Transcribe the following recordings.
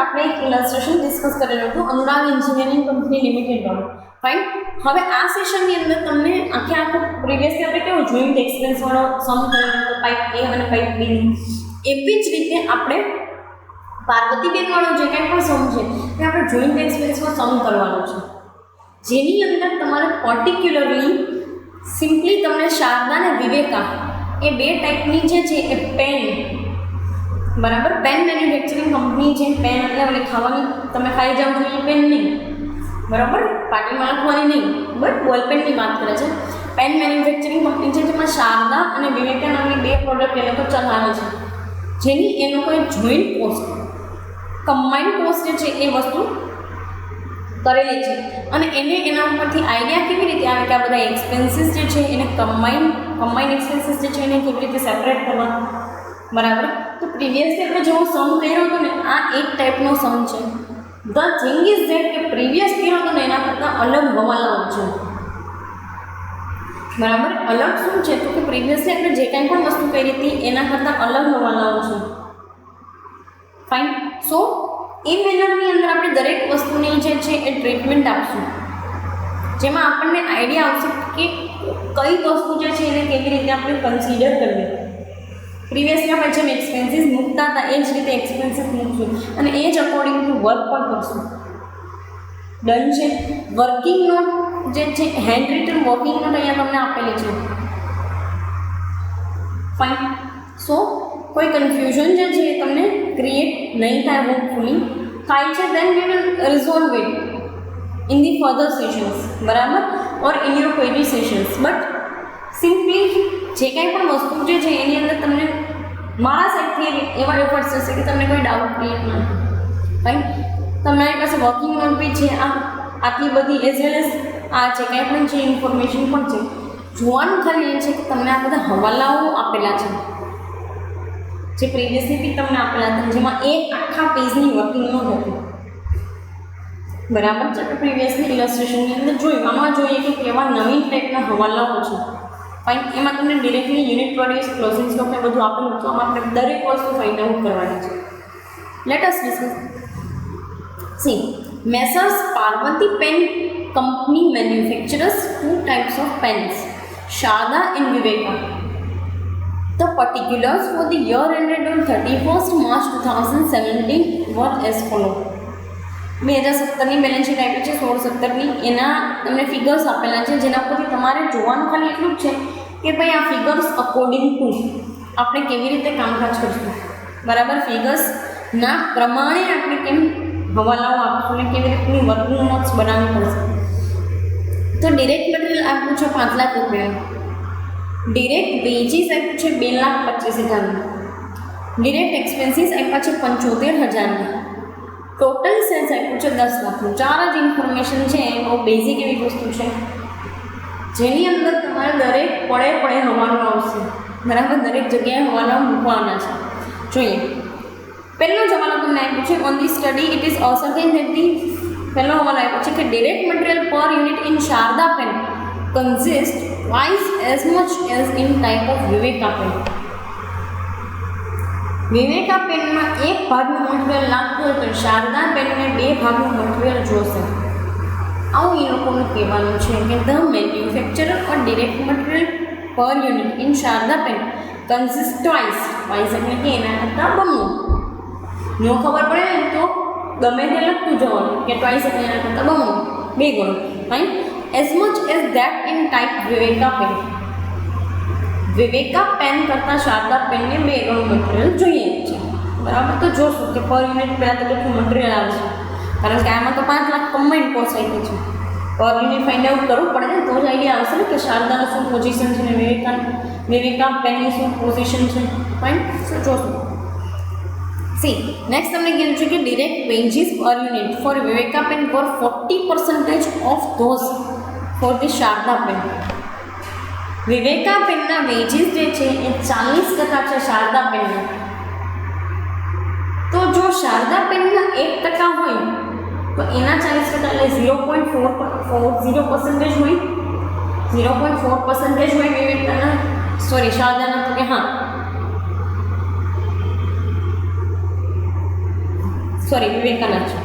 આપણે એક ઇલસ્ટ્રેશન ડિસ્કસ કરેલું હતું અનુરાગ એન્જિનિયરિંગ કંપની લિમિટેડવાળું. ફાઇન. હવે આ સેશનની અંદર તમને આખું પ્રીવિયસલી આપણે કેવું જોઈન્ટ એક્સપેન્સવાળો સમ કરેલો હતો પાઇપ એ અને પાઇપ બી. એવી જ રીતે આપણે પાર્વતીબેનવાળો જે કંઈ પણ સમ છે તે આપણે જોઈન્ટ એક્સપેન્સમાં સમ કરવાનો છે, જેની અંદર તમારે પર્ટિક્યુલરલી સિમ્પલી તમને શારદા અને વિવેકા એ બે ટાઈપની જે છે એ પેન, બરાબર, પેન મેન્યુફેક્ચરિંગ કંપની છે. પેન એટલે ઓલી ખાવાની તમે ખાઈ જાઓ છો એ પેન નહીં, બરાબર, પાટીમાં લખવાની નહીં, બટ બોલપેનની વાત કરે છે. પેન મેન્યુફેક્ચરિંગ કંપની છે જેમાં શારદા અને વિવેકા નામની બે પ્રોડક્ટ એ લોકો ચલાવે છે, જેની એ લોકોએ જોઈન્ટ કોસ્ટ, કમ્બાઇન્ડ કોસ્ટ જે છે એ વસ્તુ કરેલી છે. અને એને એના ઉપરથી આઈડિયા કેવી રીતે આવે કે આ બધા એક્સપેન્સીસ જે છે એને કમ્બાઇન્ડ એક્સપેન્સીસ જે છે એને કેવી રીતે સેપરેટ કરવા, બરાબર. તો પ્રીવિયસલી આપણે જેવો સમ કર્યો હતો ને આ એક ટાઈપનો સમ છે. ધ થિંગ ઇઝ ધેટ કે પ્રીવિયસ કર્યો હતો ને એના કરતાં અલગ હવાલાઓ છે, બરાબર. અલગ શું છે તો કે પ્રીવિયસલી આપણે જે કાંઈ પણ વસ્તુ કરી હતી એના કરતાં અલગ હવાલાઓ છે. ફાઇન. સો એ મેનરની અંદર આપણે દરેક વસ્તુની જે છે એ ટ્રીટમેન્ટ આપશું, જેમાં આપણને આઈડિયા આવશે કે કઈ વસ્તુ જે છે એને કેવી રીતે આપણે કન્સિડર કરવી. પ્રીવિયસલી આપણે જેમ એક્સપેન્સીસ મૂકતા હતા એ જ રીતે એક્સપેન્સીસ મૂકશું અને એ જ અકોર્ડિંગ ટુ વર્ક પણ કરશું. ડન છે. વર્કિંગ નોટ જે છે, હેન્ડ રિટન વર્કિંગ નોટ અહીંયા તમને આપેલી છે. ફાઇન. સો કોઈ કન્ફ્યુઝન જે છે એ તમને ક્રિએટ નહીં થાય, હોપફુલી થાય છે. Then we will resolve it in the further sessions, બરાબર, or in your query sessions. But simply જે કાંઈ પણ વસ્તુ જે છે એની અંદર તમને મારા સાઈડથી એવા એફર્ટ્સ હશે કે તમને કોઈ ડાઉટ ક્રિએટ ન થાય. ફાઇન. તમારી પાસે વર્કિંગ નોટ બી છે, આટલી બધી એઝ વેલ એઝ આ જે કાંઈ પણ છે ઇન્ફોર્મેશન પણ છે. જોવાનું ખાલી એ છે કે તમને આ બધા હવાલાઓ આપેલા છે જે પ્રીવિયસલી બી તમને આપેલા હતા, જેમાં એક આખા પેજની વર્કિંગ નોટ હતી, બરાબર છે. આપણે પ્રીવિયસલી ઇલસ્ટ્રેશનની અંદર જોયું, આમાં જોઈએ કે કેવા નવીન ટાઈપના હવાલાઓ છે. ફાઇન. એમાં તમને directly unit produce, closing stock ને બધું આપેલું હતું. આમાં આપણે દરેક વસ્તુ ફાઇન્ડ આઉટ કરવાની છે. Let us discuss. See, Messrs Parvati pen company manufacturers two types of pens, Sharada and Viveka. The particulars for the year ended on 31st March 2017 were as follow. 2017ની બેલેન્સ શીટ આપી છે, 16-17ની એના તમને ફિગર્સ આપેલા છે, જેના પરથી તમારે જોવાનું ખાલી એટલું જ છે કે ભાઈ આ ફિગર્સ અકોર્ડિંગ ટુ આપણે કેવી રીતે કામકાજ કરશું, બરાબર. ફિગર્સના પ્રમાણે આપણે કેમ હવાલાઓ આપશું ને કેવી રીતની વર્કિંગ નોટ્સ બનાવવી પડશે. તો ડિરેક્ટ મટીરિયલ આપ્યું છે 5 લાખ રૂપિયા, ડિરેક્ટ વેજીસ આપ્યું છે 2,25,000, ડિરેક્ટ એક્સપેન્સીસ આપ્યા છે 75,000, ટોટલ સેલ્સ આપ્યું છે 10 લાખનું. 4 જ ઇન્ફોર્મેશન છે, બહુ બેઝિક એવી વસ્તુ છે જેની અંદર તમારે દરેક પડે હવાલો આવશે, બરાબર. દરેક જગ્યાએ હવાલો મૂકવાના છે. જોઈએ, પહેલો જ હવાલો તમને આપ્યું છે on the study it is ascertained that the, પહેલો હવાલો આપ્યો છે કે direct material per unit in Sharda pen consist twice as much as in type of Viveka pen. Viveka પેનમાં એક ભાગનું મટીરિયલ લાગતું હોય તો શારદા પેનને 2 ભાગનું મટીરિયલ જોશે. આવું એ લોકોનું કહેવાનું છે કે the manufacturer or direct material per unit in Sharda pen consist twice એટલે કે એના કરતાં બમણું. ન ખબર પડે ને તો ગમે તે લખતું જવાનું કે ટ્વાઇસ એટલે એના કરતાં બમણું, 2 ગણું. Fine. as much as that in type Viveka pen. Viveka pen કરતાં શારદા પેનને 2 ગણું મટીરિયલ જોઈએ છે, બરાબર. તો જોશું કે પર યુનિટ પહેલાં તો કેટલું મટીરિયલ આવશે, કારણ કે આમાં તો 5 લાખ કમ્બાઇન્ડ કોસ્ટ આવી છે. પર યુનિટ ફાઇન્ડ આઉટ કરવું પડે ને તો જ આઈડિયા આવશે ને કે શારદાનું શું પોઝિશન છે ને વિવેકા પેનની શું પોઝિશન છે. ફાઇન. સો જોશું. સી, નેક્સ્ટ તમને કીધું છે કે direct wages per unit for Viveka pen for 40% of those for the Sharada pen. Viveka પેનના વેજીસ જે છે એ 40% છે શારદા પેનના. તો જો શારદા પેનના 1% હોય તો એના 40% એટલે 0.40% હોય, 0.4% હોય વિવેકાના, સોરી શારદાના, તો કે હા સોરી વિવેકાના છે.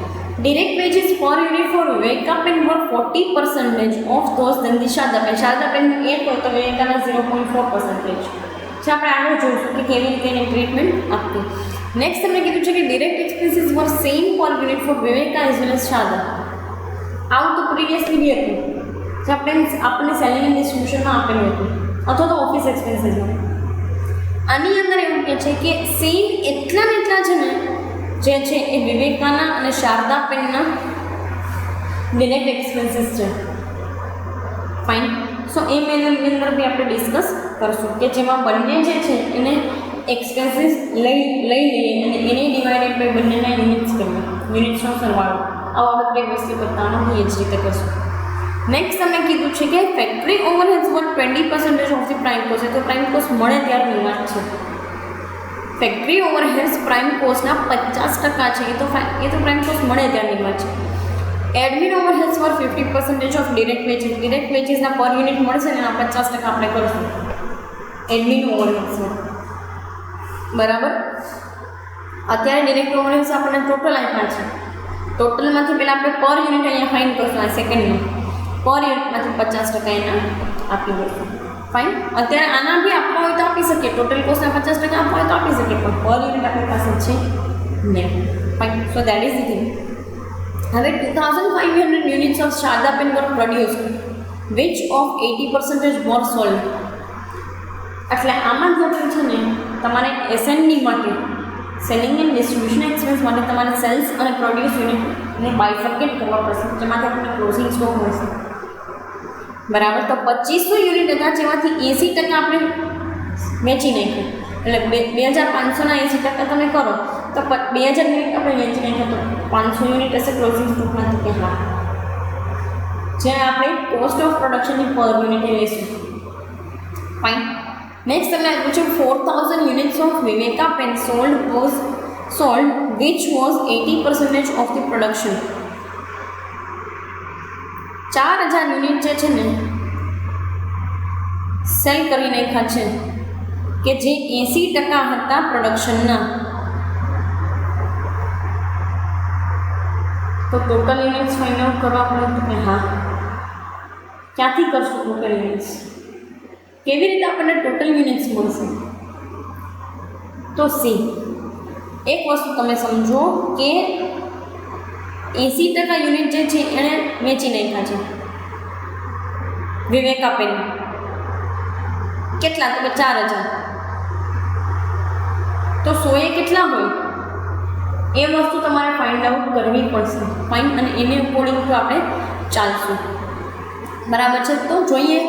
Direct wages per unit for Viveka pen were 40% of those than the Sharada pen. Sharda pen 8 હોય તો વિવેકાના 0.4% છે. આપણે આગળ જોઈશું કે કેવી રીતે એને ટ્રીટમેન્ટ આપતી. નેક્સ્ટ તમને કીધું છે કે direct expenses were same per unit for Viveka as well as Sharada. આવું તો પ્રીવિયસલી બી હતું જે આપણને સેલિંગ એન્ડ ડિસ્ટ્રીબ્યુશનમાં આપેલું હતું અથવા તો ઓફિસ એક્સપેન્સીસમાં. આની અંદર એવું કહે છે કે સેમ એટલા ને એટલા છે ને જે છે એ વિવેકાના અને શારદા પેનના ડિરેક્ટ એક્સપેન્સીસ છે. ફાઇન. સો એ મેનરની અંદર બી આપણે ડિસ્કસ કરશું કે જેમાં બંને જે છે એને એક્સપેન્સીસ લઈ લઈએ અને એને ડિવાઇડેડ બાય બંનેના યુનિટ્સ કરવા, યુનિટ્સનો સરવાળો. આવો આપણે પ્રીવિયસલી બતાવવાનો એ જ રીતે કરશું. નેક્સ્ટ તમને કીધું છે કે factory overheads were 20% of the prime cost. તો પ્રાઇમ કોસ્ટ મળે ત્યારની વાત છે. ફેક્ટરી ઓવરહેડ્સ પ્રાઇમ કોસ્ટના 50% છે. એ તો પ્રાઇમ કોસ્ટ મળે ત્યારની વાત છે. Admin overheads were 50% of direct wages. Direct વેજીસના પર યુનિટ મળશે ને એના 50% આપણે કરશું એડમિન ઓવરહેડ્સમાં. બરાબર. અત્યારે ડિરેક્ટ ઓવરહેડ્સ આપણને ટોટલ આપ્યા છે. ટોટલમાંથી પહેલાં આપણે પર યુનિટ અહીંયા ફાઇન કરશું આ સેકન્ડમાં. પર યુનિટમાંથી 50% એના આપી દઈશું. ફાઇન. અત્યારે આના બી આપવા હોય તો આપી શકીએ, ટોટલ કોસ્ટના 50% આપવા હોય તો આપી શકીએ, પણ પર યુનિટ આપણી પાસે છે નહીં. Fine. So that is the thing. હવે 2500 units of Sharda pen were produced which of 80% were sold. એટલે આમાં જ છે ને તમારે એસએનડી માટે સેલિંગ એન્ડ ડિસ્ટ્રીબ્યુશન એક્સપેન્સ માટે તમારે સેલ્સ અને પ્રોડ્યુસ યુનિટને બાયફર્કેટ કરવા પડશે, જેમાંથી આપણને ક્લોઝિંગ સ્ટોક મળશે. બરાબર. તો 2500 યુનિટ હતા જેમાંથી 80% આપણે વેચી નાખ્યું. એટલે 2500ના 80% તમે કરો તો 2000 યુનિટ આપણે વેચી નાખ્યું તો 500 યુનિટ હશે ક્લોઝિંગ સ્ટોકમાંથી કે હા, જે આપણે કોસ્ટ ઓફ પ્રોડક્શનની પર યુનિટે લઈશું. ફાઇન. નેક્સ્ટ તમને પૂછ્યું 4000 units of Viveka pen sold which was 80% of the production. 4000 unit જે છે ને સેલ કરી નાખ્યા છે કે જે 80% હતા પ્રોડક્શનના. તો ટોટલ યુનિટ્સ ફાઇન્ડ આઉટ કરવા પડે કે હા ક્યાંથી કરશું ટોટલ યુનિટ્સ, કેવી રીતે આપણને ટોટલ યુનિટ્સ મળશે. તો સી એક વસ્તુ તમે સમજો કે 80% યુનિટ જે છે એણે વેચી નાખ્યા છે વિવેકા પેન. કેટલા? તો કે 4000. તો 100 એ કેટલા હોય એ વસ્તુ તમારે ફાઇન્ડ આઉટ કરવી પડશે. ફાઇન. અને એને અકોર્ડિંગ ટુ આપણે ચાલશું. બરાબર છે. તો જોઈએ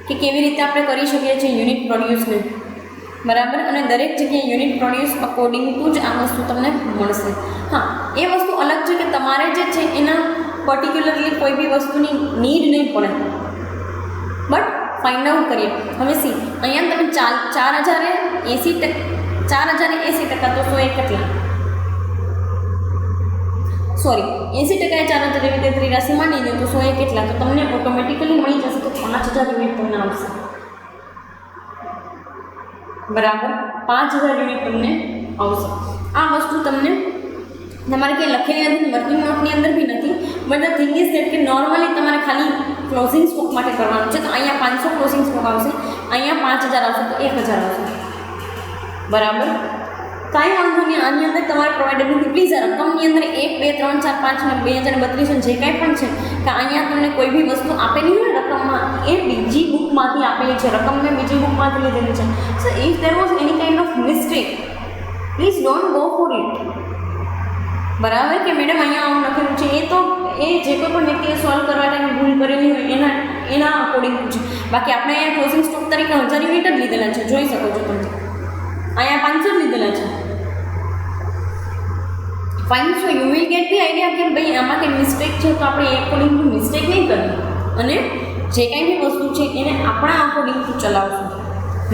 કે કેવી રીતે આપણે કરી શકીએ છીએ યુનિટ પ્રોડ્યુસને. બરાબર. અને દરેક જગ્યાએ યુનિટ પ્રોડ્યુસ અકોર્ડિંગ ટુ જ આ વસ્તુ તમને મળશે. હા, એ વસ્તુ અલગ છે કે તમારે જે છે એના પર્ટિક્યુલરલી કોઈ બી વસ્તુની નીડ નહીં પડે, બટ ફાઇન્ડ આઉટ કરીએ. હવે સી અહીંયા તમે 4080% તો 100 એ કેટલા? સોરી 80% એ 4000 એવી રીતે ત્રિરાશી માની દો તો 100 એ કેટલા? તો તમને ઓટોમેટિકલી મળી જશે તો 5000 યુનિટ તમને આવશે. બરાબર. 5000 યુનિટ તમને આવશે. આ વસ્તુ તમને તમારે કંઈ લખેલી નથી, વર્કિંગ નોટની અંદર બી નથી, but the thing is that કે નોર્મલી તમારે ખાલી ક્લોઝિંગ સ્ટોક માટે કરવાનું છે. તો અહીંયા 500 ક્લોઝિંગ સ્ટોક આવશે, અહીંયા 5000 આવશે, તો 1000 આવશે. બરાબર. કાંઈ વાંધો નહીં. આની અંદર તમારે પ્રોવાઈડર નથી. પ્લીઝ આ રકમની અંદર 1 2 3 4 5 અને 2032 જે કાંઈ પણ છે કે અહીંયા તમને કોઈ બી વસ્તુ આપેલી હોય રકમમાં એ બીજી બુકમાંથી આપેલી છે, રકમ મેં બીજી બુકમાંથી લીધેલી છે. સો if there was any kind of mistake please don't go for it. બરાબર કે મેડમ અહીંયા આવું લખેલું છે, એ જે કોઈ પણ વ્યક્તિએ સોલ્વ કરવા ટાઈમે ભૂલ કરેલી હોય એના અકોર્ડિંગ છે. બાકી આપણે અહીંયા ક્લોઝિંગ સ્ટોક તરીકે 1000 યુનિટ જ લીધેલા છે, જોઈ શકો છો તમે. અહીંયા 500 લીધેલા છે. Fine. So you will get the idea કે ભાઈ આમાં કંઈ મિસ્ટેક છે તો આપણે એ અકોર્ડિંગ ટુ મિસ્ટેક નહીં કરવી અને જે કાંઈ બી વસ્તુ છે એને આપણા અકોર્ડિંગ ટુ ચલાવશું.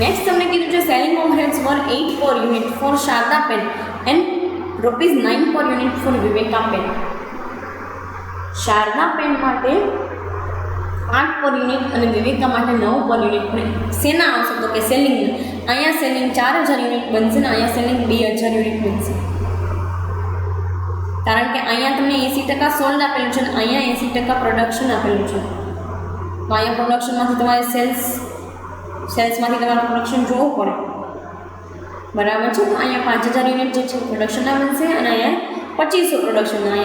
નેક્સ્ટ તમને કીધું છે selling overheads were 8 per unit for Sharda pen and ₹9 per unit for Viveka pen. Sharda pen માટે 8 પર યુનિટ અને વિવેકા માટે 9 પર યુનિટ. શેના આવશે તો કે સેલિંગના. અહીંયા સેલિંગ 4000 યુનિટ બનશે ને અહીંયા સેલિંગ 2000 યુનિટ બનશે. કારણ કે અહીંયા તમને 80% સોલ્ડ આપેલું છે અને અહીંયા 80% પ્રોડક્શન આપેલું છે. તો અહીંયા પ્રોડક્શનમાંથી તમારે સેલ્સમાંથી તમારે પ્રોડક્શન જોવું પડે, બરાબર છે. તો અહીંયા 5000 યુનિટ જે છે પ્રોડક્શનના બનશે અને અહીંયા 2500 પ્રોડક્શનના,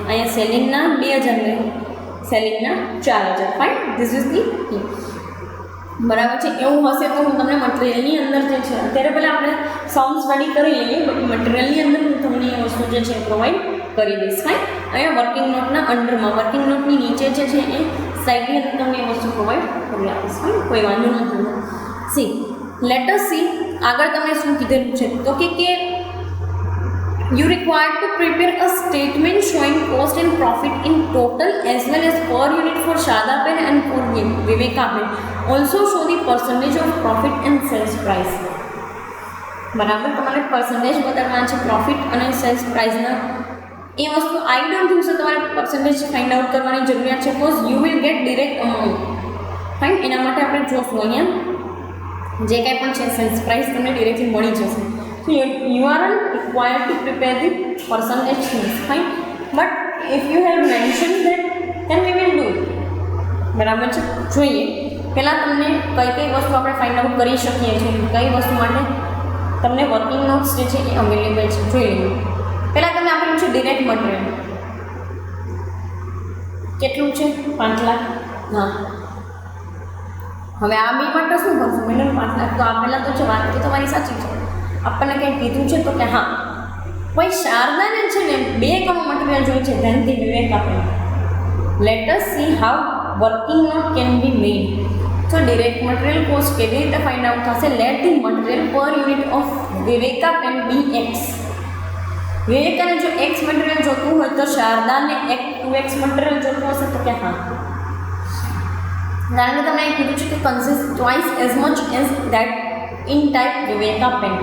અહીંયા સેલિંગના 2000, સેલિંગના 4000. ફાઇન, ધીસ ઇઝ ધી બરાબર છે. એવું હશે તો હું તમને મટીરિયલની અંદર જે છે અત્યારે પહેલાં આપણે સાઉન્ડ સ્ટડી કરી લઈએ, બટ મટીરિયલની અંદર હું તમને એ વસ્તુ જે છે પ્રોવાઈડ કરી દઈશ. ફાઇન, અહીંયા વર્કિંગ નોટના અંડરમાં, વર્કિંગ નોટની નીચે જે છે એ સાઈડની અંદર તમને એ વસ્તુ પ્રોવાઈડ કરી આપીશ. ફાઇન, કોઈ વાંધો નથી. સી લેટ અસ સી આગળ તમને શું કીધેલું છે તો કે you required to prepare a statement showing cost and profit in total as well as per unit for Sharda Pen and for Viveka Pen. Also show the percentage of profit and sales price. બરાબર, તમારે percentage બતાવવાના છે profit અને cells પ્રાઇસના. એ વસ્તુ I don't think so તમારે percentage find out કરવાની જરૂરિયાત છે, because you will get direct amount. Fine, એના માટે આપણે જોશું અહીંયા જે કાંઈ પણ છે સેલ્સ પ્રાઇસ તમને ડિરેક્ટલી મળી જશે. So you aren't required to prepare the percentage things, fine, but if you have mentioned that then we will do it. બરાબર છે. જોઈએ પહેલાં તમને કઈ વસ્તુ આપણે ફાઇન્ડ આઉટ કરી શકીએ છીએ, કઈ વસ્તુ માટે તમને વર્કિંગ નોટ્સ જે છે એ અવેલેબલ છે. જોઈ લઈએ. પહેલાં તમને આપેલું છે ડિરેક્ટ મટીરિયલ કેટલું છે 5 લાખ. હા, હવે આ બે માટે શું કરશું? મિનિમમ 5 લાખ તો આપેલા તો છે, વાત તો તમારી સાચી છે. આપણને કંઈ કીધું છે તો કે હા ભાઈ શારદાને છે ને 2 કરોડ મટીરિયલ જોઈએ છે, ધનથી વિવેક આપે. Let us see how working note can be made. તો ડિરેક્ટ મટીરિયલ કોસ્ટ કેવી રીતે ફાઇન્ડ આઉટ થશે? Let the material per unit of Viveka pen be X. વિવેકાને જો એક્સ મટીરિયલ જોતું હોય તો શારદાને 2x મટીરિયલ જોતું હશે તો કે હા, કારણ કે તમને એ કીધું છે કે consist twice as much as that in type Viveka pen.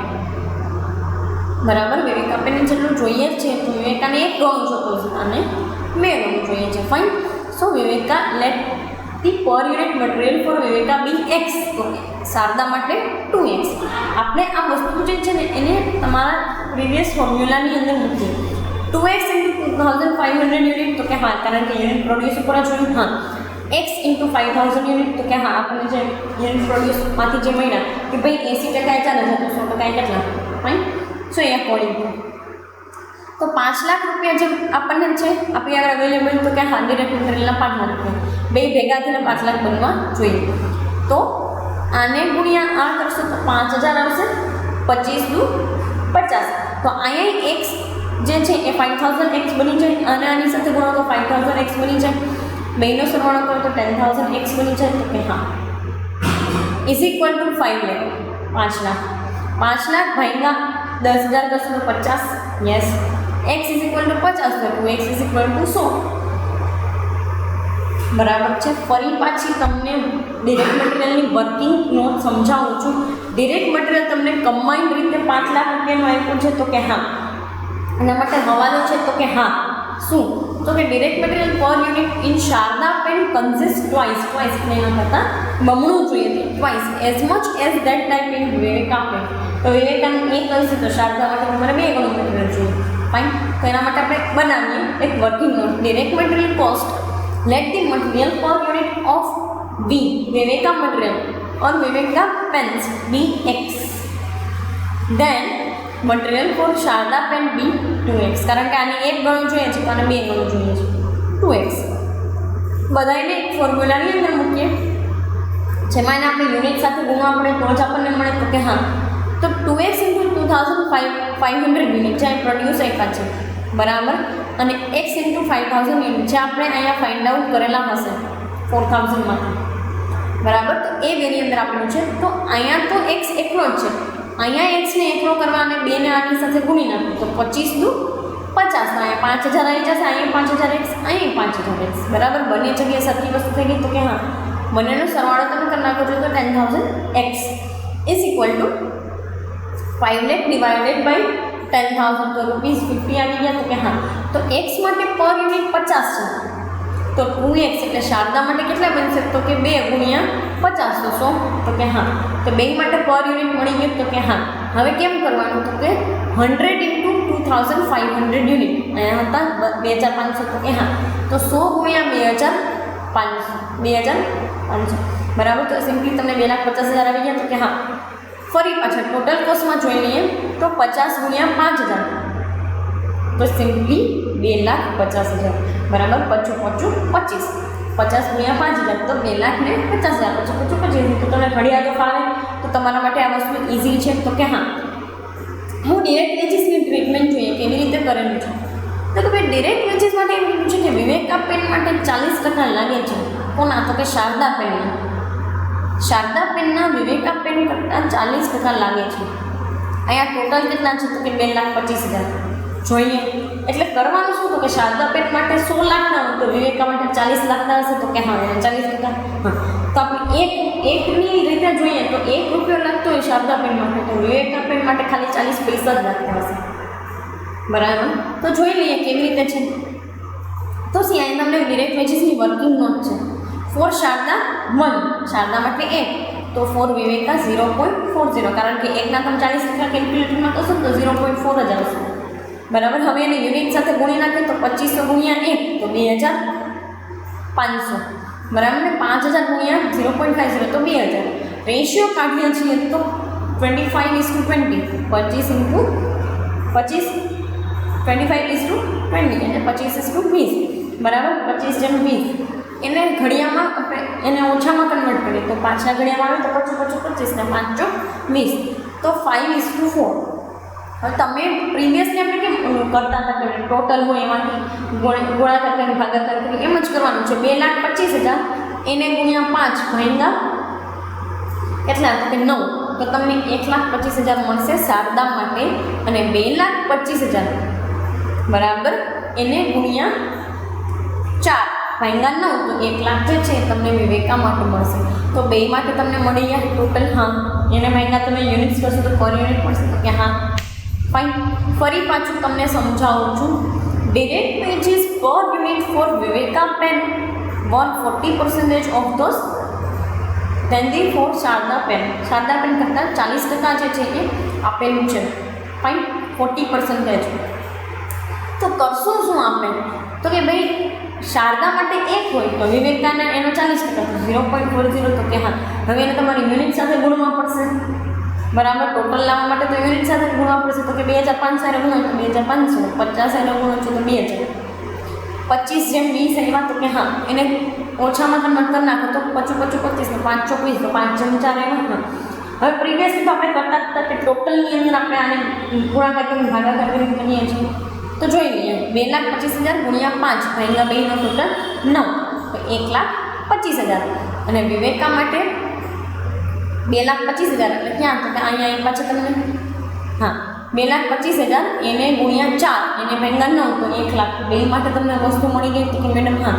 બરાબર, વિવેકા પેન જેટલું જોઈએ છે તો વિવેકાને 1 ગણું જોતું છે અને 2 ગણું જોઈએ છે. Fine, so Viveka let the per unit material for Viveka be X. Okay, Sharada માટે 2x. આપણે આ વસ્તુ જે છે ને એને તમારા પ્રીવિયસ ફોર્મ્યુલાની અંદર મૂકીએ. 2x ઇન્ટુ 2500 યુનિટ તો કે હા, કારણ કે યુનિટ પ્રોડ્યુસ ઉપર જોયું. હા, x ઇન્ટુ 5000 યુનિટ તો કે હા, આપણને જે યુનિટ પ્રોડ્યુસમાંથી જે મળ્યા કે ભાઈ 80% ચાલે છે તો 100% કેટલા. ફાઇન, સો એ અકોર્ડિંગ તો 5 લાખ રૂપિયા જે આપણને છે આપણી આગળ અવેલેબલ તો કે હા ડિરેક્ટ મટીરિયલના 5 લાખ રૂપિયા બે ભેગા થઈને 5 લાખ બનવા જોઈએ. તો આને ગુણ્યા આ કરશો તો 5000 આવશે, 25 દુ 50. તો અહીંયા એક્સ જે છે એ 5000x બની જાય અને આની સાથે ગુણો તો 5000x બની જાય. બેનો સરવાળો કરો તો 10000x બની જાય. તો કે હા is equal to 5 lakh. 5 lakh 5 lakh ભાગ્યા 10000 કરશો તો 50. Yes, x is equal two 50 તો 2x ઇઝ ઇક્વલ ટુ 100. બરાબર છે. ફરી પાછી તમને ડિરેક્ટ મટીરિયલની વર્કિંગ નોટ સમજાવું છું. ડિરેક્ટ મટીરિયલ તમને કમ્બાઇન્ડ રીતે 5 લાખ રૂપિયાનું આપ્યું છે તો કે હા, એના માટે હવાલો છે તો કે હા. શું તો કે direct material per unit in Sharda pen consist twice એટલે એના કરતાં બમણું જોઈએ છે. Twice as much as that type in Viveka pen. તો વિવેકાનું 1 કરશે તો શારદા માટે તમારે 2 ગણું મટીરિયલ જોઈએ. ફાઇન, તો એના માટે આપણે બનાવીએ એક working note. Direct material cost let the material per unit of V Viveka material or Viveka pens be X, then material for Sharda pen be 2x. કારણ કે આને 1 ગણું જોઈએ છે અને 2 ગણું જોઈએ છે 2x. બધાને ફોર્મ્યુલાની અંદર મૂકીએ જેમાં એને આપણે યુનિટ સાથે ગુણવા પડે તો જ આપણને મળે. તો કે હા, તો 2x ઇન્ટુ 2500 યુનિટ જે પ્રોડ્યુસ આપ્યા છે બરાબર, અને x ઇન્ટુ 5000 યુનિટ જે આપણે અહીંયા ફાઇન્ડ આઉટ કરેલા હશે 4000માંથી બરાબર. તો એ બેની અંદર આપેલું છે. તો અહીંયા તો x એકલો જ છે, અહીંયા x ને એકલો કરવા અને 2 ને આની સાથે ગુણી નાખો તો 25 દુ 50. અહીંયા 5000 આવી જશે, અહીંયા 5000x, અહીંયા 5000x બરાબર. બંને જગ્યાએ સરખી વસ્તુ થઈ ગઈ. તો કે હા, બંનેનો સરવાળો તમે કરી નાખો છો તો 10000x is equal to 5 lakh divided by 10000 તો ₹50 આવી ગયા. તો કે હા, તો x માટે પર યુનિટ 50 છે તો 2x એટલે શારદા માટે કેટલા બનશે? તો કે 2 ગુણ્યા 50 તો 100. તો કે હા, તો 2 માટે પર યુનિટ મળી ગયું. તો કે હા, હવે કેમ કરવાનું? તો કે 100 ઇન્ટુ 20,500 યુનિટ, અહીંયા હતા 2,500, તો કે હા, તો 100 ગુણ્યા 2,500 બરાબર. તો સિમ્પલી તમને 2,50,000 આવી ગયા. તો કે હા, ફરી પાછા ટોટલ કોસ્ટમાં જોઈ લઈએ તો 50 ગુણ્યા 5,000, તો સિમ્પલી 2,50,000 બરાબર. 5 5 25, 50 ગુણ્યા 5,000 તો 2,50,000, 5 5 25. તો તમને ઘડિયા તો ફાવે, તો તમારા માટે આ વસ્તુ ઇઝી છે. તો કે હા, હું ડિરેક્ટ વેજીસની ટ્રીટમેન્ટ જોઈએ કેવી રીતે કરેલું છે. તો કે ભાઈ ડિરેક્ટ વેજીસ માટે એમ કીધું છે કે વિવેકા પેન માટે 40% લાગે છે. કોના? તો કે શારદા પેનના. શારદા પેનના વિવેકા પેન કરતાં 40% લાગે છે. અહીંયા ટોટલ કેટલા છે? તો કે 2,25,000. જોઈએ એટલે કરવાનું શું? તો કે શારદા પેન માટે 100 લાખના હોય તો વિવેકા માટે 40 લાખના હશે. તો કે હા, 40%. હા, તો આપણે એકની રીતે જોઈએ તો 1 રૂપિયો લાગતો હોય શારદા પેન માટે, તો વિવેકા પેન માટે ખાલી 40 પૈસા જ લાગતા હશે. બરાબર. તો જોઈ લઈએ કેવી રીતે છે. તો સી અહીં તમને ડિરેક્ટ વેજીસની વર્કિંગ નોટ છે. ફોર શારદા 1, શારદા માટે 1, તો ફોર વિવેકા 0.40, કારણ કે એકના તમે 40% કેલ્ક્યુલેટરમાં કરશો તો 0.4 જ આવશે. બરાબર. હવે એને યુનિટ સાથે ગુણી નાખીએ તો 2500 ગુણ્યા 1 તો 2,500 બરાબર ને. 5,000 ગુણ્યા 0.50 તો 2,000. રેશિયો કાઢીએ છીએ તો 25:20, 25 × 25, 25:20 એટલે 25:20 બરાબર. 25:20 એને ઘડિયામાં આપણે એને ઓછામાં કન્વર્ટ કરીએ તો પાછલા ઘડિયામાં આવે તો 25 ને 5 20, તો 5:4. હવે તમે પ્રીવિયસલી આપણે કેમ કરતા હતા કે ટોટલ હોય એમાંથી ગુણાકાર કરી ભાગાકાર કરી એમ જ કરવાનું છે. 2,25,000 એને ગુણ્યા 5 ભાગ્યા કેટલા? તો કે 9, તો તમને 1,25,000 મળશે શારદા માટે. અને 2,25,000 બરાબર એને ગુણ્યા 4 ભાગ્યા 9, તો 1,00,000 જે છે તમને વિવેકા માટે મળશે. તો બે માટે તમને મળી ગયા ટોટલ. હા, એને ભાગ્યા તમે યુનિટ્સ કરશો તો પર યુનિટ મળશે. તો કે હા, ફાઇન. ફરી પાછું તમને સમજાવું છું. Direct wages per unit for Viveka pen were 40% of those than the for Sharda pen. Sharda pen કરતાં 40% જે છે એ આપેલું છે. ફાઇન, 40%. તો કરશું શું આપણે? તો કે ભાઈ શારદા માટે 1 હોય તો વિવેકાના એનો 40%, 0.40. તો કે હા, હવે એને તમારે યુનિટ સાથે ગુણવા પડશે. બરાબર. ટોટલ લાવવા માટે તો યુનિટ સાથે ગુણવા પડશે. તો કે 2,500 એને ગુણો તો 2,500, 50 એને ગુણો છો તો 2,000, 25:20 આવ્યા. તો કે હા, એને ઓછામાં કન્વર્ટ કરી નાખો તો 25 25 ને 5 20, તો 5:4 આવ્યા. હા, હવે પ્રીવિયસલી તો આપણે કરતા હતા કે ટોટલની અંદર આપણે આને ગુણાકાર કરીને ભાગાકાર કરીને કરીએ છીએ. તો જોઈ લઈએ. 2,25,000 ગુણ્યા 5 ભાગ્યા 2 નો ટોટલ 9, તો 1,25,000. અને વિવેકા માટે 2,25,000 એટલે ક્યાં? તો કે અહીંયા એક પાછળ તમને હા 2,25,000 એને ગુણ્યા 4 એને ભાગ્યા 9, તો 1,00,000. બે માટે તમને વસ્તુ મળી ગઈ. તો કે મેડમ હા,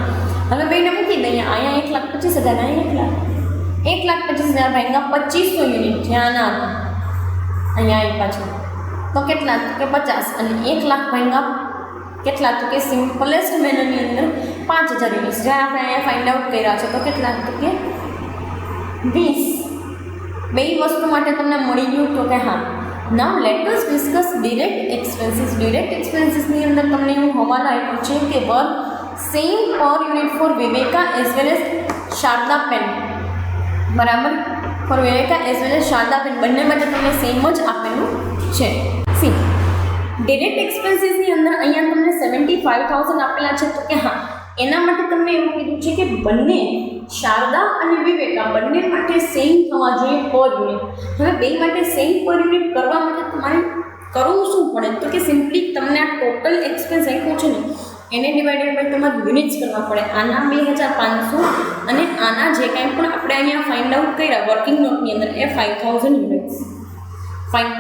હવે બેને મૂકી દઈએ. અહીંયા 1,25,000, અહીંયા 1,25,000 ભાગ્યા 2500 યુનિટ જ્યાં ના હતા અહીંયા એક પાછળ, તો કેટલા? તો કે 50. અને 1,00,000 ભાગ્યા કેટલા? તો કે સિમ્પલેસ્ટ મેનરની અંદર 5,000 યુનિટ્સ જ્યાં આપણે અહીંયા ફાઇન્ડ આઉટ કર્યા છે. તો કેટલા? તો કે 20. બે વસ્તુ માટે તમને મળી ગયું. તો કે હા, now let us discuss direct expenses. Direct એક્સપેન્સીસની અંદર તમને એવું હવાલો આપ્યો છે કે work same per unit for Viveka as well as Sharda pen. બરાબર. For Viveka as well as Sharda pen બંને માટે તમને સેમ જ આપેલું છે. સી ડિરેક્ટ એક્સપેન્સીસની અંદર અહીંયા તમને 75,000 આપેલા છે. તો કે હા, એના માટે તમને એવું કીધું છે કે બંને શારદા અને વિવેકા બંને માટે સેમ થવા જોઈએ પર યુનિટ. હવે બે માટે સેમ પર યુનિટ કરવા માટે તમારે કરવું શું પડે? તો કે સિમ્પલી તમને આ ટોટલ એક્સપેન્સ આપ્યું છે ને એને ડિવાઇડેડ બાય તમારે યુનિટ્સ કરવા પડે. આના 2,500 અને આના જે કાંઈ પણ આપણે અહીંયા ફાઇન્ડ આઉટ કર્યા વર્કિંગ નોટની અંદર એ 5,000 યુનિટ્સ. ફાઇન.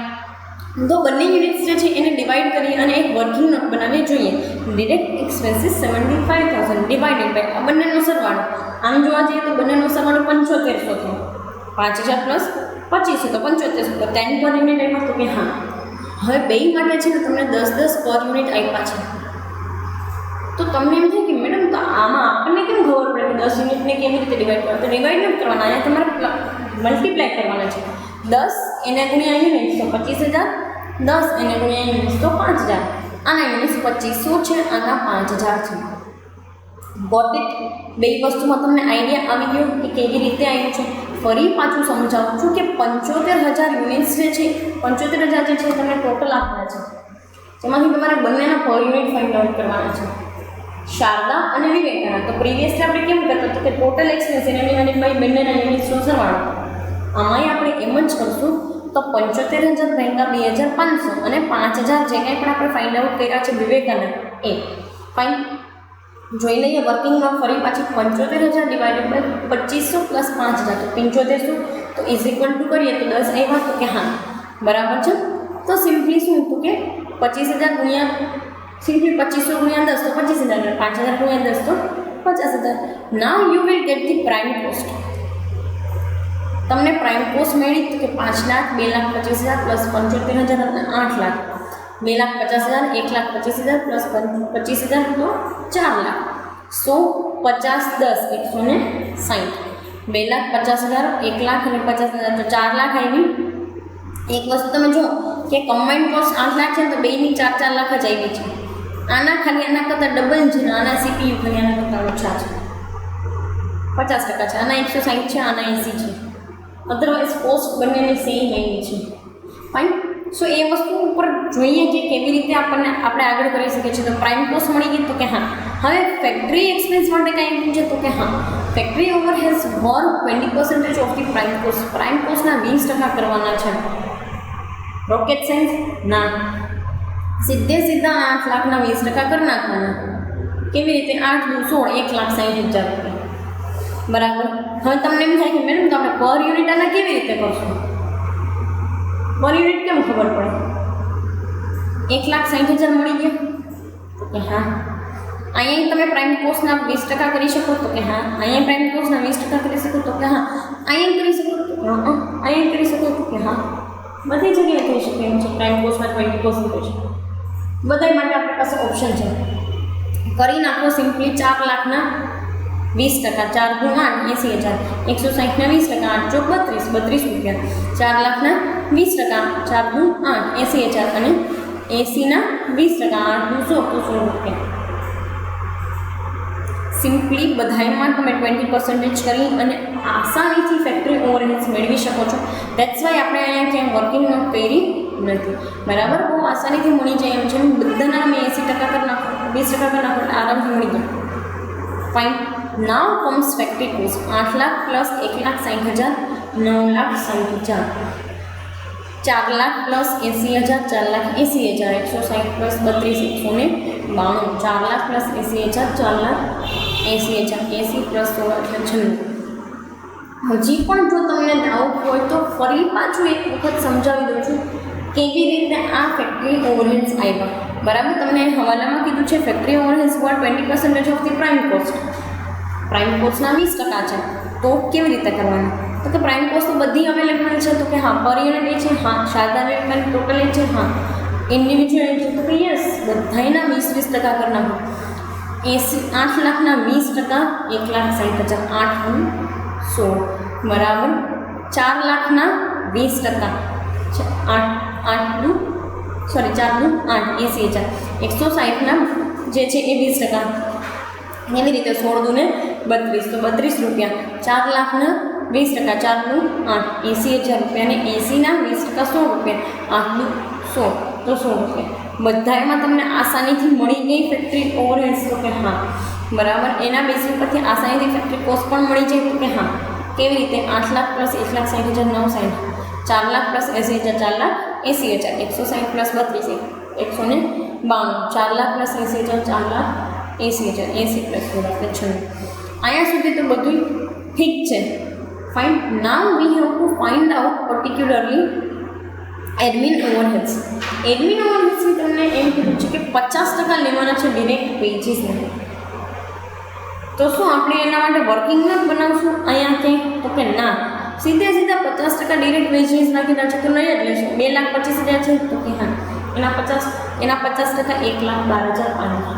તો બંને યુનિટ્સ જે છે એને ડિવાઈડ કરી અને એક વર્કિંગ નોટ બનાવવી જોઈએ. ડિરેક્ટ એક્સપેન્સીસ 75,000 ડિવાઇડેડ બાય આ બંનેનો સરવાળો. આમ જોવા જઈએ તો બંનેનો સરવાળો 7500 થયો. 5,000 પ્લસ 2500 તો 7500, તો 10 પર યુનિટ આપ્યા. તો કે હા, હવે બે માટે છે ને તમને 10-10 પર યુનિટ આપ્યા છે. તો તમને એમ થાય કે મેડમ તો આમાં આપણને કેમ ખબર પડે કે 10 યુનિટને કેવી રીતે ડિવાઈડ કરવા? તો ડિવાઈડ નથી કરવાના, અહીંયા તમારે મલ્ટીપ્લાય કરવાના છે. 10 એને ગુણ્યા યુનિટ તો 25,000 10 એને ગુણ્યા યુનિટ્સ તો 5000. આના યુનિટ્સ 2500 છે, આના 5000 છે. Got it? બે વસ્તુમાં તમને આઈડિયા આવી ગયો કે કેવી રીતે આવ્યું છે. ફરી પાછું સમજાવું છું કે 75000 યુનિટ્સ જે છે, 75000 જે છે તમને ટોટલ આપવાના છે, જેમાંથી તમારે બંનેના પર યુનિટ ફાઇન્ડ આઉટ કરવાના છે, શારદા અને વિવેકાનંદ. તો પ્રીવિયસલી આપણે કેમ કરતા હતા કે ટોટલ એક્સપેન્સ એને ડિવાઇડેડ બાય બંનેના યુનિટ્સનો સરવાળો. આમાંય આપણે એમ જ કરશું. તો 75000 ભાગ્યા 2500 અને 5000 જે કંઈ પણ આપણે ફાઇન્ડ આઉટ કર્યા છે વિવેકાનંદ એ ફાઇન. જોઈ લઈએ વર્કિંગમાં ફરી પાછી 75000 ડિવાઇડેડ બાય 2500 પ્લસ 5000 તો 7500. તો ઇઝ ઇક્વલ ટુ કરીએ તો 10 આવ્યા. તો કે હા બરાબર છે. તો સિમ્પલી શું હતું કે 25000 ગુણ્યા સિમ્પલી 2500 ગુણ્યા 10 તો 25000, 5000 ગુણ્યા 10 તો 50000. Now you will get the prime cost. તમને પ્રાઇમ કોસ્ટ મળી કે 5 લાખ, 2,25,000 પ્લસ 75,000 એટલે 8 લાખ, 2,50,000, 1,25,000 પ્લસ 25,000 તો 4 લાખ. 100, 50, 10, 160. 2,50,000, 1 લાખ અને 50,000 તો 4 લાખ આવી. એક વસ્તુ તમે જો કે કમ્બાઇન્ડ કોસ્ટ 8 લાખ છે તો બેની 4 લાખ જ આવી છે. આના ખાલી આના કરતાં ડબલ છે ને આના સીપીયુ ખાલી આના કરતાં ઓછા છે, 50% છે. આના 160 છે, આના 80 છે. અધરવાઇઝ કોસ્ટ બંનેની સેમ આવી છે. ફાઇન. સો એ વસ્તુ ઉપર જોઈએ કે કેવી રીતે આપણે આગળ કરી શકીએ છીએ. તો પ્રાઇમ કોસ્ટ મળી ગઈ તો કે હા. હવે ફેક્ટરી એક્સપેન્સ માટે કાંઈ પૂછે તો કે હા factory overheads were 20% of the prime cost. Prime કોસ્ટના 20% કરવાના છે. રોકેટ સાયન્સ ના, સીધા 8 લાખના 20% કરી નાખવાના. કેવી રીતે? 8 દુ 16, 1,60,000 રૂપિયા બરાબર. હવે તમને એમ થાય કે મેડમ તો આપણે પર યુનિટ આના કેવી રીતે કરશું? પર યુનિટ કેમ ખબર પડે? 1,60,000 મળી ગયા તો કે હા. અહીંયા તમે પ્રાઇમ કોસ્ટના 20% કરી શકો તો કે હા. અહીંયા પ્રાઇમ કોસ્ટના 20% કરી શકો તો કે હા. અહીંયા કરી શકો તો અહીંયા કરી શકો તો કે હા. બધી જગ્યાએ થઈ શકે એમ છે. પ્રાઇમ કોસ્ટના 20% બધા માટે આપણી પાસે ઓપ્શન છે. કરી નાખો સિમ્પલી. 4 લાખના 20%, 4 ગુણ 8, 80,000. 160ના 20%, 8 ચોક 32 રૂપિયા. 4 લાખના 20%, 4 ગુણ 8, 80,000 અને 80ના 20%, 8 દુ 100 રૂપિયા. સિમ્પલી બધામાં તમે 20% કરી અને આસાનીથી ફેક્ટરી ઓવરહેડ્સ મેળવી શકો છો. દેટ્સ વાય આપણે અહીંયા ક્યાંય વર્કિંગ નોટ કરી નથી બરાબર. બહુ આસાનીથી મળી જાય એમ છે. બધાના તમે 80% કરી નાખો, 20% કરી નાખો એટલે આરામથી મળી જાય. Fine. Now comes factory cost 8 lakh plus 1,60,000, 9,60,000. 4 lakh plus 80,000, 4,80,000. 160 plus 32, 192. 4 lakh plus 80,000, 4,80,000. 80 plus 16 એટલે 96. હજી પણ જો તમને ડાઉટ હોય તો ફરી પાછું એક વખત સમજાવી દઉં છું કેવી રીતે આ ફેક્ટરી ઓવરહેડ્સ આવ્યા બરાબર. તમને હવાલામાં કીધું છે factory overheads were 20% of the prime cost. Prime કોસ્ટના 20% છે તો કેવી રીતે કરવાનું? તો કે પ્રાઇમ કોસ્ટ તો બધી અવેલેબલ છે તો કે હા. પર યુનિટ એ છે હા. શારદા વિવેકાનંદ ટોટલ એ છે હા. ઇન્ડિવિજ્યુઅલ એ છે તો કે યસ બધાના 20% કરી નાખો. 8 લાખના 20%, 1,60,000. 8 ગુણ 16 બરાબર. 4 લાખના 20%, 8 દુ 8, 80,000. 160ના જે છે એ 20%. એવી રીતે 16 દુ ને 32 તો 32 રૂપિયા. 4 લાખના 20%, 4 દુ 8, 80,000 રૂપિયા અને 80ના 20% 100 રૂપિયા. 8 દુ 100 તો 100 રૂપિયા. બધામાં તમને આસાનીથી મળી ગઈ ફેક્ટરી ઓવરહેડ્સ તો કે હા બરાબર. એના બેઝ ઉપરથી આસાનીથી ફેક્ટરી કોસ્ટ પણ મળી જાય તો કે હા. કેવી રીતે? 8 lakh plus 1,60,000, 960. 4 lakh plus 80,000, 4,80,000. 160 plus 32, 192. 4 lakh plus 80,000, 4,80,000. 80 plus 16 એટલે 96. અહીંયા સુધી તો બધું ઠીક છે. Fine. Now we have to find out particularly admin overheads. Admin ઓવરહેડ્સની તમને એમ કીધું છે કે 50% લેવાના છે ડિરેક્ટ વેજીસને. તો શું આપણે એના માટે વર્કિંગ નોટ બનાવશું અહીંયા ક્યાંય? તો કે ના. સીધા 50% ડિરેક્ટ વેજીસ નાખીના છે તો લઈ જ લેશું. 2,25,000 છે તો કે હા એના 50% 1,12,500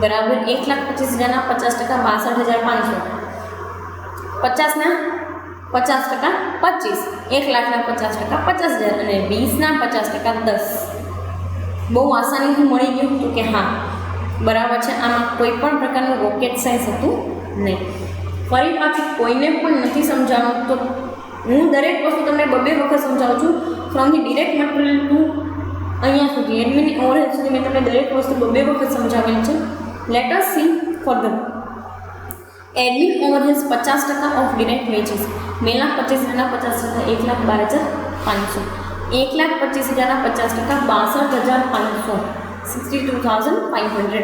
બરાબર. 1,25,000ના 50% 62,500. 50ના 50% 25, 1,50,000 50,000 અને 20% 10. બહુ આસાનીથી મળી ગયું તો કે હા બરાબર છે. આમાં કોઈ પણ પ્રકારનું રોકેટ સાયન્સ હતું નહીં. ફરી પાછું કોઈને પણ નથી સમજાવવું તો હું દરેક વસ્તુ તમને બબે વખત સમજાવું છું. From the direct material to અહીંયા સુધી એડમિન ઓવરહેડ સુધી મેં તમને દરેક વસ્તુ બબે વખત સમજાવેલ છે. Let us C further. Admin overhead 50% of direct veggies. 2,25,000 50%, 1,12,500. 1,25,000 50%, 62,500, 62,500.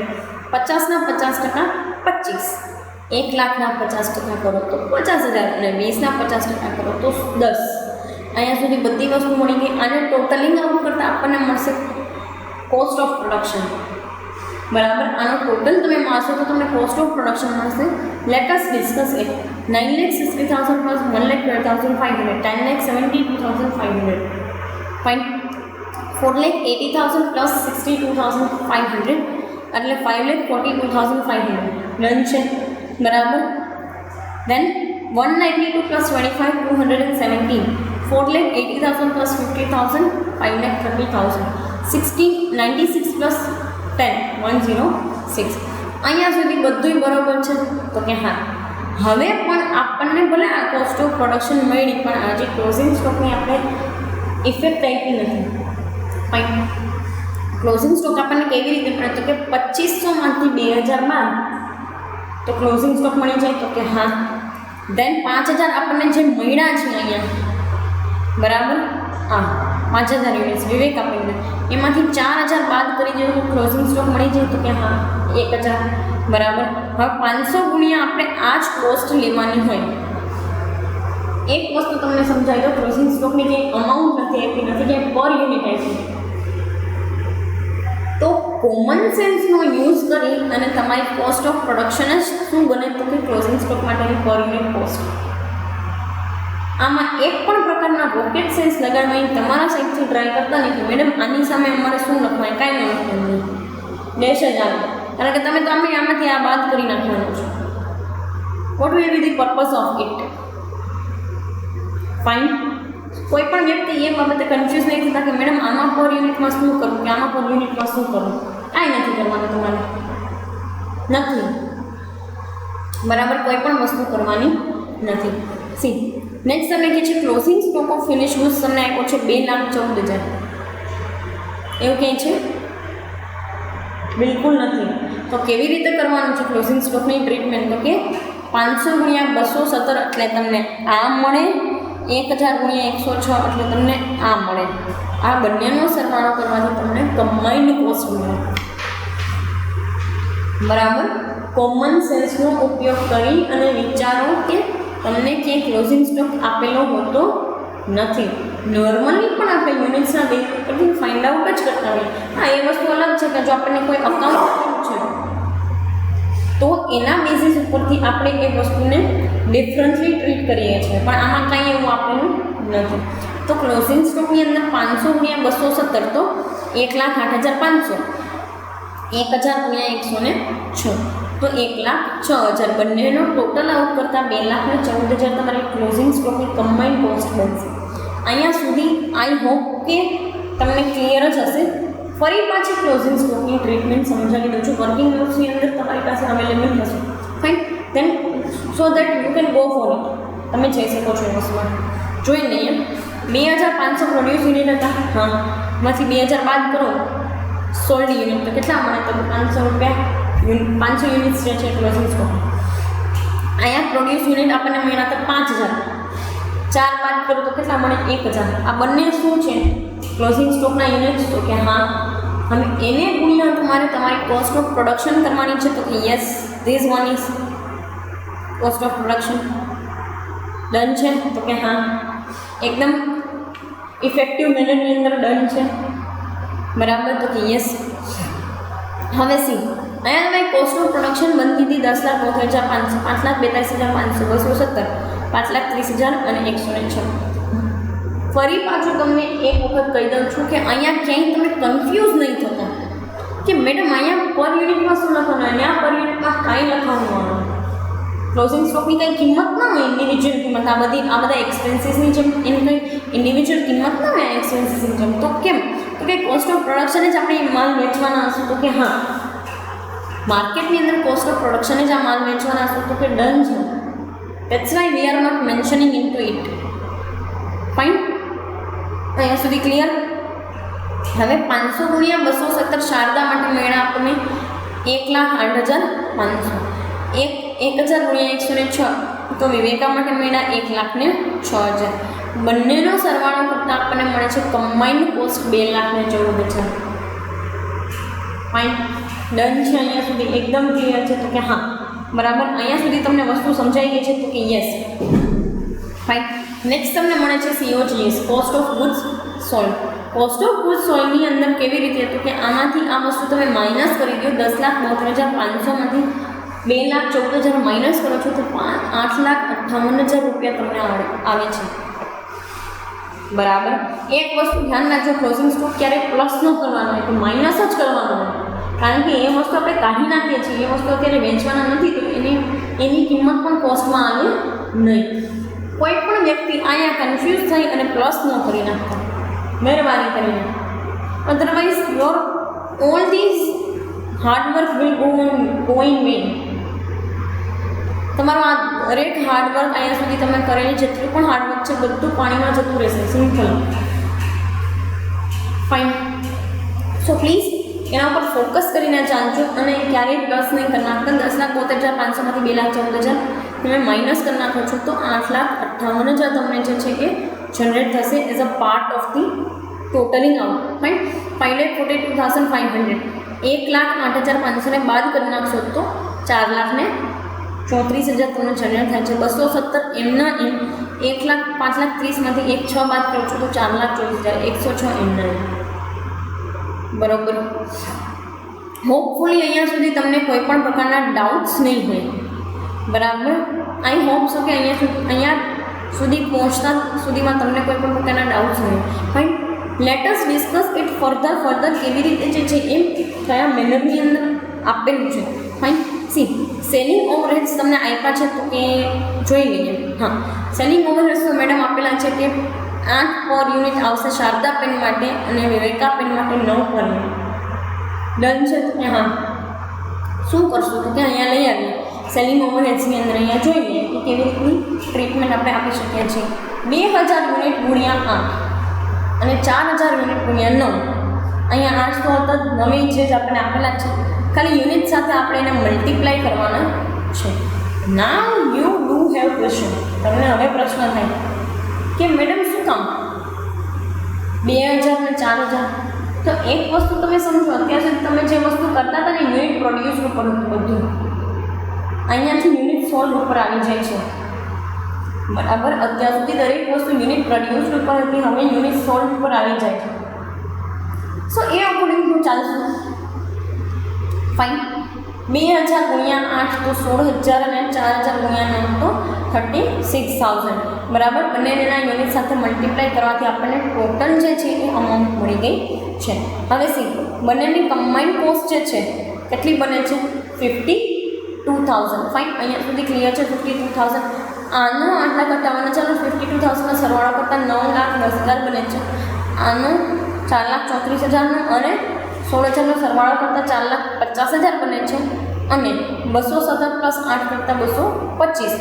50% 25, 1,00,000 કરો તો 50,000 અને 20% કરો તો 10. અહીંયા સુધી બધી વસ્તુ મળી ગઈ. આને ટોટલિંગ આઉટ કરતાં આપણને મળશે કોસ્ટ ઓફ પ્રોડક્શન. બરાબર, આનો ટોટલ તમે મારશો તો તમને કોસ્ટ ઓફ પ્રોડક્શન મળશે. Late us discuss it. 9,60,000 plus 1,12,500, 10,72,500. Fine. 4,80,000 plus 62,500 એટલે 5,42,500. ડન છે. બરાબર. દેન 192 પ્લસ 25 217. 4,80,000 પ્લસ 50,000 5,30,000. 96 પ્લસ 10 106. અહીંયા સુધી બધું બરાબર છે તો કે હા. હવે પણ આપણને ભલે આ કોસ્ટ ઓફ પ્રોડક્શન મળી પણ આજે ક્લોઝિંગ સ્ટોકની આપણે ઇફેક્ટ આપી નથી. ફાઇન. ક્લોઝિંગ સ્ટોક આપણને કેવી રીતે મળે તો કે 2,500માંથી 2,000 તો ક્લોઝિંગ સ્ટોક મળી જાય તો કે હા. દેન 5,000 આપણને જે મળ્યા છે અહીંયા બરાબર હા 5,000 યુનિટ્સ વિવેક આપણને એમાંથી 4,000 બાદ કરી દઈએ તો ક્લોઝિંગ સ્ટોક મળી જાય તો કે હા 1,000 બરાબર. હવે 500 ગુણ્યા આપણે આ જ કોસ્ટ લેવાની હોય. એક વસ્તુ તમને સમજાય તો ક્લોઝિંગ સ્ટોકની જે અમાઉન્ટ નથી આપી નથી કે પર યુનિટ આપી તો કોમન સેન્સનો યુઝ કરી અને તમારી કોસ્ટ ઓફ પ્રોડક્શન જ શું બને તો કે ક્લોઝિંગ સ્ટોક માટેની પર યુનિટ કોસ્ટ. આમાં એક પણ પ્રકારના રોકેટ સેન્સ લગાડવાની તમારા સાઈડથી ટ્રાય કરતા નહીં કે મેડમ આની સામે અમારે શું લખવાય કાંઈ નહીં લખવાનું ડેશ જ આવે કારણ કે તમે આમાંથી આ બાદ કરી નાખવાનું છો. What will be the purpose of it. Fine. કોઈ પણ વ્યક્તિ એ બાબતે કન્ફ્યુઝ નહીં થતા કે મેડમ આમાં પર યુનિટમાં શું કરવું કે આમાં પર યુનિટમાં શું કરવું. કાંઈ નથી કરવાનું તમારે નથી બરાબર. કોઈ પણ વસ્તુ કરવાની નથી. સી નેક્સ્ટ તમને કહે છે closing stock of finish goods તમને આપ્યો છે 2,14,000. એવું કહે છે બિલકુલ નથી. તો કેવી રીતે કરવાનું છે ક્લોઝિંગ સ્ટોકની ટ્રીટમેન્ટ તો કે 500 ગુણ્યા 217 એટલે તમને આ મળે. 1,000 ગુણ્યા 106 એટલે તમને આ મળે. આ બંનેનો સરવાળો કરવાથી તમને કમ્બાઇન્ડ કોસ્ટ મળે. બરાબર. કોમન સેન્સનો ઉપયોગ કરી અને વિચારો કે તમને ક્યાંય ક્લોઝિંગ સ્ટોક આપેલો હોતો નથી. નોર્મલી પણ આપણે યુનિટ્સના બેઝ પરથી ફાઇન્ડ આઉટ જ કરતા હોઈએ. હા એ વસ્તુ અલગ છે કે જો આપણને કોઈ અકાઉન્ટ આપેલું છે તો એના બેઝિસ ઉપરથી આપણે એ વસ્તુને ડિફરન્ટલી ટ્રીટ કરીએ છીએ પણ આમાં કાંઈ એવું આપેલું નથી. તો ક્લોઝિંગ સ્ટોકની અંદર 500 ગુણ્યા 217 તો 1,08,500. 1,000 ગુણ્યા 106 તો 1,06,000 બંનેનો ટોટલ આઉટ કરતાં 2,14,000 તમારી ક્લોઝિંગ સ્ટોકની કમ્બાઇન્ડ કોસ્ટ બનશે. અહીંયા સુધી આઈ હોપ કે તમને ક્લિયર જ હશે. ફરી પાછી ક્લોઝિંગ સ્ટોકની ટ્રીટમેન્ટ સમજાવી દઉં છું. વર્કિંગ નોટ્સની અંદર તમારી પાસે અવેલેબલ હશે. Fine. Then so that you can go for it. તમે જઈ શકો છો એ વસ્તુમાં જોઈ લઈએ. 2,500 પ્રોડ્યુસ યુનિટ હતા. હા માંથી 2,000 બાદ કરો સોલ્ડ યુનિટ તો કેટલા મળે તો 500 રૂપિયા 500 યુનિટ્સ જે છે ક્લોઝિંગ સ્ટોક. અહીંયા પ્રોડ્યુસ યુનિટ આપણને મળ્યા હતા 5,000. 4 બાદ કરો તો કેટલા મળે 1,000. આ બંને શું છે ક્લોઝિંગ સ્ટોકના યુનિટ્સ તો કે હા. હવે એને ગુણ્યા તમારે તમારી કોસ્ટ ઓફ પ્રોડક્શન કરવાની છે તો કે yes this one is cost of production. Done છે તો કે હા એકદમ ઇફેક્ટિવ મેનરની અંદર ડન છે બરાબર તો કે યસ. હવે સી અહીંયા તમારી કોસ્ટ ઓફ પ્રોડક્શન બનતી હતી 10,42,500, 5,42,500, 217, 5,30,000 અને 106. ફરી પાછું તમને એક વખત કહી દઉં છું કે અહીંયા ક્યાંય તમે કન્ફ્યુઝ નહીં થતા કે મેડમ અહીંયા પર યુનિટમાં શું લખવાનું અહીંયા પર યુનિટમાં કાંઈ લખવાનું ક્લોઝિંગ સ્ટોકની કંઈ કિંમત ના હોય ઇન્ડિવિજ્યુઅલ કિંમત, આ બધા એક્સપેન્સીસની જેમ એની કંઈ ઇન્ડિવિજ્યુઅલ કિંમત ના હોય એક્સપેન્સીસની જેમ. તો કેમ? તો કે કોસ્ટ ઓફ પ્રોડક્શન જ આપણે માલ વેચવાના હશું. તો કે હા, માર્કેટની અંદર કોસ્ટ ઓફ પ્રોડક્શન જ આ માલ વેચવાના હશું. તો કે ડન છે. That's why we are not mentioning in to it. Fine, અહીંયા સુધી ક્લિયર? હવે 500 ગુણ્યા 217 શારદા માટે મળ્યા આપણને 1,08,500. 1000 ગુણ્યા 106 તો વિવેકા માટે મળ્યા 1,06,000. બંનેનો સરવાળો કરતાં આપણને મળે છે કમ્બાઇન્ડ કોસ્ટ 2,14,000. ફાઇન, ડન છે. અહીંયા સુધી એકદમ ક્લિયર છે? તો કે હા, બરાબર. અહીંયા સુધી તમને વસ્તુ સમજાઈ ગઈ છે? તો કે યસ. ફાઇન, નેક્સ્ટ તમને મળે છે COGS, cost of goods sold. Cost of goods સોલ્ડની અંદર કેવી રીતે હતું કે આમાંથી આ વસ્તુ તમે માઇનસ કરી દો. 10,72,500માંથી 2,14,000 માઇનસ કરો છો તો 8,58,000 રૂપિયા તમને આવે છે. બરાબર. એક વસ્તુ ધ્યાન રાખજો, ક્લોઝિંગ સ્ટોક ક્યારેય પ્લસ ન કરવાનો હોય, તો માઇનસ જ કરવાનો હોય. કારણ કે એ વસ્તુ આપણે કાઢી નાખીએ છીએ, એ વસ્તુ અત્યારે વેચવાના નથી, તો એની કિંમત પણ કોસ્ટમાં આવે નહીં. કોઈ પણ વ્યક્તિ અહીંયા કન્ફ્યુઝ થઈ અને પ્લસ ન કરી નાખતા, મહેરબાની કરીને. Otherwise your all these hard work will go in vain. તમારું આ દરેક હાર્ડવર્ક અહીંયા સુધી તમે કરેલી જેટલું પણ હાર્ડવર્ક છે બધું પાણીમાં જતું રહેશે. સિમ્પલ. ફાઇન. સો પ્લીઝ એના ઉપર ફોકસ કરીને જાણજો અને ક્યારેય પ્લસ નહીં કરી નાખતા. 10,72,500માંથી 2,14,000 તમે માઇનસ કરી નાખો છો તો 8,58,000 તમને જે છે એ જનરેટ થશે as a part of the totalling out. Fine. 5,42,500. 1,08,500 ને બાદ કરી નાખશો તો 4,34,000 તમને જનરેટ થાય છે. 217 એમના એમ 1,05,30,માંથી 1,06 બાદ કરો છો તો 4,24,106 એમના એમ. બરાબર. હોપફુલી અહીંયા સુધી તમને કોઈ પણ પ્રકારના ડાઉટ્સ નહીં હોય. બરાબર. આઈ હોપ છો કે અહીંયા સુધી પહોંચતા સુધીમાં તમને કોઈ પણ પ્રકારના ડાઉટ્સ નહીં. Fine, late us discuss it further કેવી રીતે જે છે એમ કયા મેનરની અંદર આપેલું છે. ફાઇન. સી, સેલિંગ ઓવરહેડ્સ તમને આપ્યા છે તો એ જોઈ લઈએ. હા, સેલિંગ ઓવરહેડ્સ તો મેડમ આપેલા છે કે 8 પર યુનિટ આવશે શારદા પેન માટે અને વિવેકા પેન માટે 9 પર યુનિટ. ડન છે? તો કે હા, શું કરશું તો કે અહીંયા લઈ આવીએ સેલિંગ ઓવરહેડ્સની અંદર. અહીંયા જોઈ લઈએ કે કેવી રીતની ટ્રીટમેન્ટ આપણે આપી શકીએ છીએ. 2,000 યુનિટ ગુણ્યા 8 અને 4,000 યુનિટ ગુણ્યા 9. અહીંયા 8 તો હતા નવી જે જ આપણે આપેલા છે, ખાલી યુનિટ સાથે આપણે એને મલ્ટીપ્લાય કરવાના છે. Now you do have question. તમને હવે પ્રશ્ન થાય કે મેડમ શું કામ 2,000 ને 4,000? તો એક વસ્તુ તમે સમજો, અત્યાર સુધી તમે જે વસ્તુ કરતા હતા ને યુનિટ પ્રોડ્યુસ ઉપર હતું બધું, અહીંયાથી યુનિટ સોલ્વ ઉપર આવી જાય છે. બરાબર. અત્યાર સુધી દરેક વસ્તુ યુનિટ પ્રોડ્યુસ ઉપર હતી, હવે યુનિટ સોલ્વ ઉપર આવી જાય છે. સો એ અકોર્ડિંગ હું ચાલશું. ફાઇન. 2,000 ગુણ્યા 8 તો 16,000 અને 4,000 ગુણ્યા 9 તો 36,000. બરાબર. બંનેના યુનિટ સાથે મલ્ટીપ્લાય કરવાથી આપણને ટોટલ જે છે એ અમાઉન્ટ મળી ગઈ છે. હવે સી, બંનેની કમ્બાઇન્ડ કોસ્ટ જે છે કેટલી બને છે? 52,000. ફાઇન. અહીંયા સુધી ક્લિયર છે? 52,000. આનો આટલા ઘટાડવાના, ચાલો 52,000નો સરવાળો કરતાં 9,10,000 બને છે. આનો 4,34,000નો અને 16,000નો સરવાળો કરતાં 4,50,000 બને છે. અને 217 પ્લસ 8 કરતાં 225,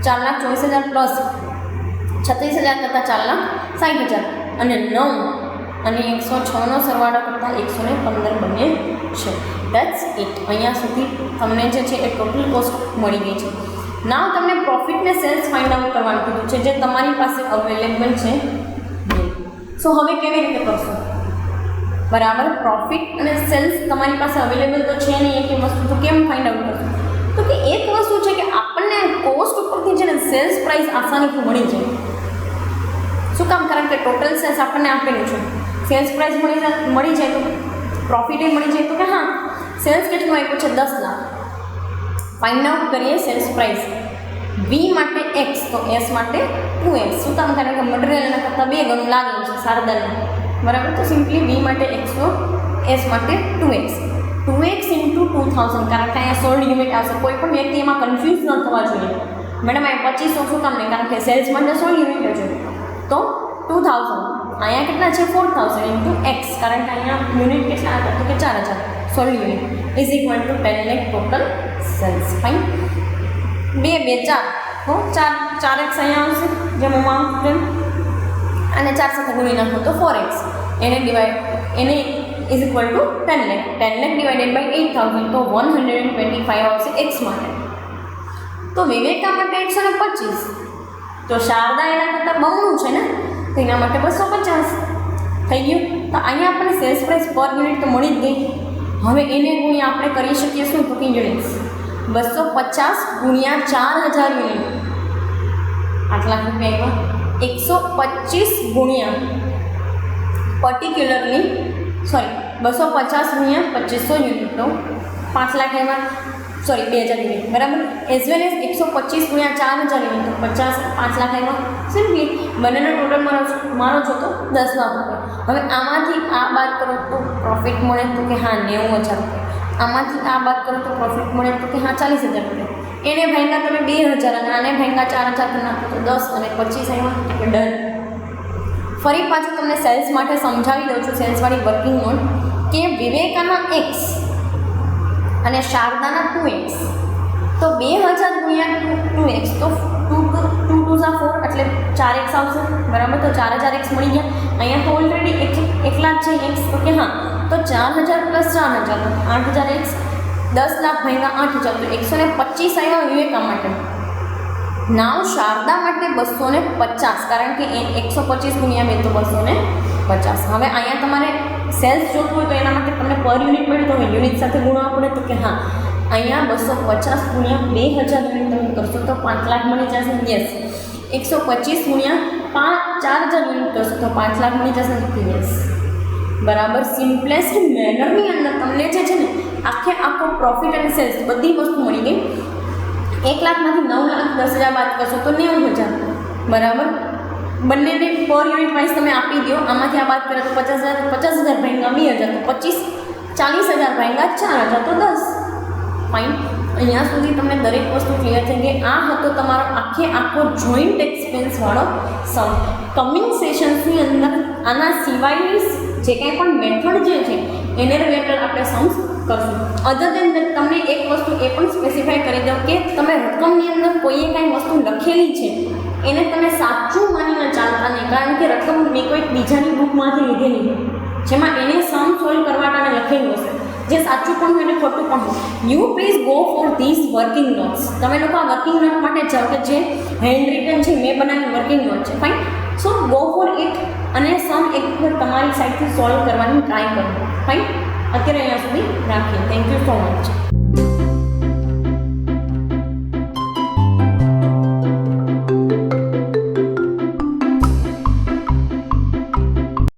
4,24,000 પ્લસ 36,000 કરતાં 4,60,000 અને 9 અને 106નો સરવાળો કરતાં 115 બને છે. That's it. અહીંયા સુધી તમને જે છે એ ટોટલ કોસ્ટ મળી ગઈ છે. નાવ તમને પ્રોફિટ ને સેલ્સ ફાઇન્ડ આઉટ કરવાનું કીધું છે, જે તમારી પાસે અવેલેબલ છે. સો હવે કેવી રીતે કરશો? બરાબર. પ્રોફિટ અને સેલ્સ તમારી પાસે અવેલેબલ તો છે નહીં એક વસ્તુ, તો કેમ ફાઇન્ડ આઉટ કરશો? તો કે એક વસ્તુ છે કે આપણને કોસ્ટ ઉપરથી છે ને સેલ્સ પ્રાઇસ આસાનીથી મળી જાય. શું કામ? કારણ કે ટોટલ સેલ્સ આપણને આપેલું છે. સેલ્સ પ્રાઇસ મળી જાય તો પ્રોફિટ એ મળી જાય. તો કે હા, સેલ્સ કેટલું આપ્યું છે? 10 લાખ. ફાઇન્ડ આઉટ કરીએ સેલ્સ પ્રાઇસ. વી માટે એક્સ તો એસ માટે 2x. શું કામ? કારણ કે મટીરિયલના કરતાં 2 ગણું લાગેલું છે શારદાને. બરાબર. તો સિમ્પલી વી માટે એક્સ તો એસ માટે 2x. 2x ઇન્ટુ 2000, કારણ કે અહીંયા 16 યુનિટ આવશે. કોઈ પણ વ્યક્તિ એમાં કન્ફ્યુઝ ન થવા જોઈએ. મેડમ અહીં 2500 શું કામ નહીં, કારણ કે સેલ્સ માટે 16 યુનિટ છે. તો 2000 અહીંયા કેટલા છે 4000 ઇન્ટુ એક્સ, કારણ કે અહીંયા યુનિટ કેટલા હતા તો કે 4000, 16 unit is equal to 10 lakh total sales. Fine. 2 2 4 તો 4x અહીંયા આવશે જેમ હું માનું તેમ, અને 4 સાથે ગુણી નાખો તો 4x, એને is equal to 10 lakh. 10 lakh divided by 8000 તો 125 આવશે એક્સ માટે. તો વિવેકા માટે 125, તો શારદા એના કરતાં બમણું છે ને, તો એના માટે 250 થઈ ગયું. તો અહીંયા આપણને સેલ્સ પ્રાઇસ પર યુનિટ તો મળી જ ગઈ. હવે એને ગુણી આપણે કરી શકીએ શું તો કે યુનિટ્સ 250 ગુણ્યા 4000 યુનિટ, આટલા રૂપિયા આવ્યા. 125 ગુણ્યા પર્ટિક્યુલરલી 250 ગુણ્યા 2500 યુનિટ તો 5 લાખ આવ્યા, 2000 યુનિટ બરાબર. એઝ વેલ એઝ 125 ગુણ્યા 4000 યુનિટ તો 5 લાખ આવ્યા. સિમ્પલી બંનેનો ટોટલ મારો છો તો 10 લાખ રૂપિયા. હવે આમાંથી આ બાદ કરો તો પ્રોફિટ મળે તો કે હા 90,000 રૂપિયા. આમાંથી આ બાદ કરો તો પ્રોફિટ મળે તો કે હા 40,000 રૂપિયા. એને ભાંગા તમે 2000 અને આને ભાંગા 4000 કરી નાખો તો 10 અને 25 આવ્યા કે ડન. ફરી પાછું તમને સેલ્સ માટે સમજાવી દઉં છું, સેલ્સવાળી વર્કિંગ નોટ કે વિવેકાના x અને શારદાના 2x, તો 2000 ગુણ્યા 2x તો 2 2 4 એટલે 4x આવશે બરાબર. તો 4000x મળી ગયા. અહીંયા તો ઓલરેડી એકલા જ છે x તો કે હા, તો 4000 પ્લસ 4000 8000x, 10 લાખ ભાગ્યા 8000 તો 125 આવ્યા વિવેકા માટે. નાવ શારદા માટે 250, કારણ કે 125 ગુણ્યા 2 તો 250. હવે અહીંયા તમારે સેલ્સ જોતું હોય તો એના માટે તમને પર યુનિટ મળ્યું તો યુનિટ સાથે ગુણવા પડે તો કે હા અહીંયા 250 ગુણ્યા 2000 યુનિટ તમે કરશો તો 5 લાખ મળી જશે. યસ. 125 ગુણ્યા 4000 યુનિટ કરશો તો 5 લાખ મળી જશે. યસ બરાબર. સિમ્પલેસ્ટ મેનરની અંદર તમને જે છે ને આખો પ્રોફિટ અને સેલ્સ બધી વસ્તુ મળી ગઈ. 1 લાખમાંથી 9,10,000 બાદ કરશો તો 90,000 બરાબર. બંનેને પર યુનિટ વાઇઝ તમે આપી દો. આમાંથી આ બાદ કરો તો 50,000 ભાંગા 2000 તો 25, 40,000 ભાંગા 4000 તો 10. ફાઇન. અહીંયા સુધી તમને દરેક વસ્તુ ક્લિયર થઈ ગઈ. આ હતો તમારો આખો જોઈન્ટ એક્સપેન્સવાળો સમ. કમિંગ સેશન્સની અંદર આના સિવાયની જે કંઈ પણ મેથડ જે છે એને રિલેટેડ આપણે સમ્સ કરશું. અધર દેન દેટ તમને એક વસ્તુ એ પણ સ્પેસિફાઈ કરી દઉં કે તમે રકમની અંદર કોઈએ કાંઈ વસ્તુ લખેલી છે એને તમે સાચું માનીને ચાલતા નહીં, કારણ કે રકમ મેં કોઈ બીજાની બુકમાંથી લીધેલી હોય જેમાં એને સમ સોલ્વ કરવા માટે લખેલું હશે, જે સાચું પણ હોય અને ખોટું પણ હોય. You please go for this working notes. તમે લોકો આ વર્કિંગ નોટ માટે જાઓ કે જે હેન્ડ રિટન છે, મેં બનાવેલી વર્કિંગ નોટ છે. Fine. So go for it અને સમ એક વખત તમારી સાઈડથી સોલ્વ કરવાની ટ્રાય કરો. ફાઇન. અત્યારે અહીંયા સુધી રાખીએ. Thank you so much.